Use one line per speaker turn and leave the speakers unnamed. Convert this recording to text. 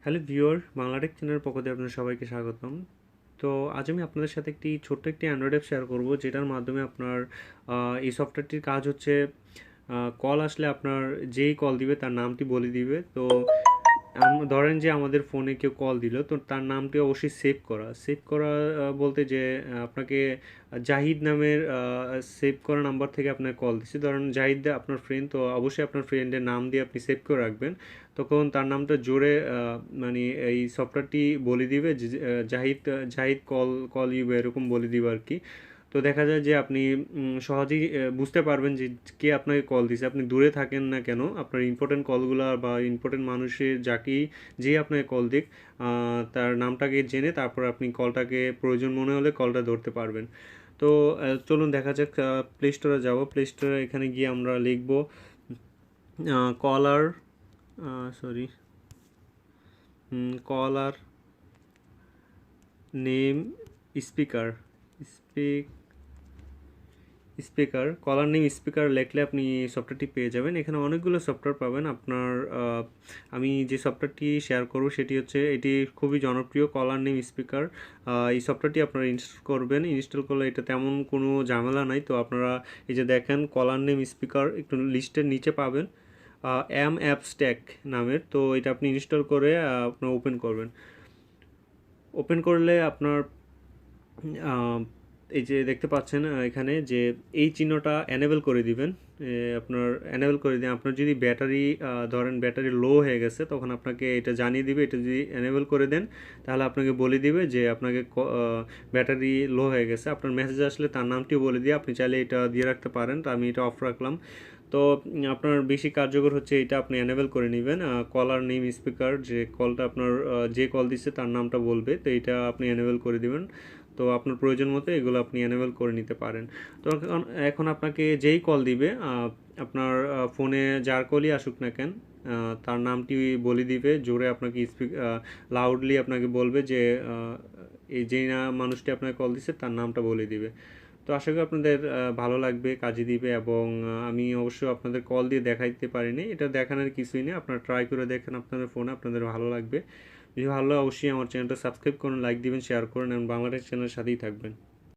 Hello viewer, Bangla Tech চ্যানেলের পক্ষ থেকে আপনাদের সবাইকে স্বাগতম। তো আজ আমি আপনাদের সাথে ছোট্ট একটি অ্যান্ড্রয়েড অ্যাপ শেয়ার করব, যেটার মাধ্যমে আপনার এই সফটওয়্যারটির কাজ হচ্ছে কল আসলে আপনার যেই কল দিবে তার নামটি বলে দিবে। তো ধরেন যে আমাদের ফোনে কেউ কল দিল, তো তার নামটি অবশ্যই সেভ করা বলতে যে আপনাকে জাহিদ নামের সেভ করা নাম্বার থেকে আপনার কল দিচ্ছে। ধরেন জাহিদ আপনার ফ্রেন্ড, তো অবশ্যই আপনার ফ্রেন্ডের নাম দিয়ে আপনি সেভ করে রাখবেন। তখন তার নামটা জোরে মানে এই সফটওয়্যারটি বলে দিবে যে Zahid Zahid call call you, এরকম বলে দিবে আর কি। তো দেখা যায় যে আপনি সহজেই বুঝতে পারবেন যে কে আপনাকে কল দিছে। আপনি দূরে থাকেন না কেন, আপনার ইম্পর্টেন্ট কলগুলো বা ইম্পর্টেন্ট মানুষের যেই আপনাকে কল দিক, তার নামটাকে জেনে তারপর আপনি কলটাকে প্রয়োজন মনে হলে কলটা ধরতে পারবেন। তো চলুন দেখা যাক, প্লে স্টোরে যাব। প্লে স্টোরে এখানে গিয়ে আমরা লিখব কলার, সরি, কলার নেম স্পিকার, স্পিকার কলার নেম স্পিকার লেখলে আপনি সফটওয়্যারটি পেয়ে যাবেন। এখানে অনেকগুলো সফটওয়্যার পাবেন আপনার। আমি যে সফটওয়্যারটি শেয়ার করব সেটি হচ্ছে, এটি খুবই জনপ্রিয়, কলার নেম স্পিকার। এই সফটওয়্যারটি আপনারা ইনস্টল করবেন। ইনস্টল করলে এটা তেমন কোনো ঝামেলা নাই। তো আপনারা এই যে দেখেন কলার নেম স্পিকার একটু লিস্টের নিচে পাবেন এম অ্যাপস্ট্যাক নামের। তো এটা আপনি ইনস্টল করে আপনার ওপেন করবেন। ওপেন করলে আপনার এই যে দেখতে পাচ্ছেন এখানে যে এই চিহ্নটা এনেবল করে দিবেন। আপনার এনেবল করে দিন। আপনার যদি ব্যাটারি ধরেন ব্যাটারি লো হয়ে গেছে, তখন আপনাকে এটা জানিয়ে দিবে। এটা যদি এনেবল করে দেন তাহলে আপনাকে বলে দিবে যে আপনাকে ব্যাটারি লো হয়ে গেছে। আপনার মেসেজ আসলে তার নামটিও বলে দিয়ে আপনি চাইলে এটা দিয়ে রাখতে পারেন। তো আমি এটা অফ রাখলাম। তো আপনার বেশি কার্যকর হচ্ছে এটা আপনি এনেবল করে নেবেন। কলার নেম স্পিকার, যে কলটা আপনার যে কল দিচ্ছে তার নামটা বলবে, তো এটা আপনি এনেবল করে দিবেন। তো আপনার প্রয়োজন মতো এগুলো আপনি এনেবল করে নিতে পারেন। তো এখন আপনাকে যেই কল দিবে, আপনার ফোনে যার কলই আসুক না কেন, তার নামটি বলে দিবে জোরে আপনাকে, লাউডলি আপনাকে বলবে যে এই যেই না মানুষটি আপনাকে কল দিচ্ছে তার নামটা বলে দিবে। তো আশা করি আপনাদের ভালো লাগবে, কাজে দিবে। এবং আমি অবশ্য আপনাদের কল দিয়ে দেখাইতে পারিনি, এটা দেখানোর কিছুই নেই। আপনারা ট্রাই করে দেখেন আপনাদের ফোনে, আপনাদের ভালো লাগবে। যদি ভালো লাগে অবশ্যই আমার চ্যানেলটা সাবস্ক্রাইব করুন, লাইক দিবেন, শেয়ার করুন এবং বাংলাদেশ চ্যানেলের সাথেই থাকবেন।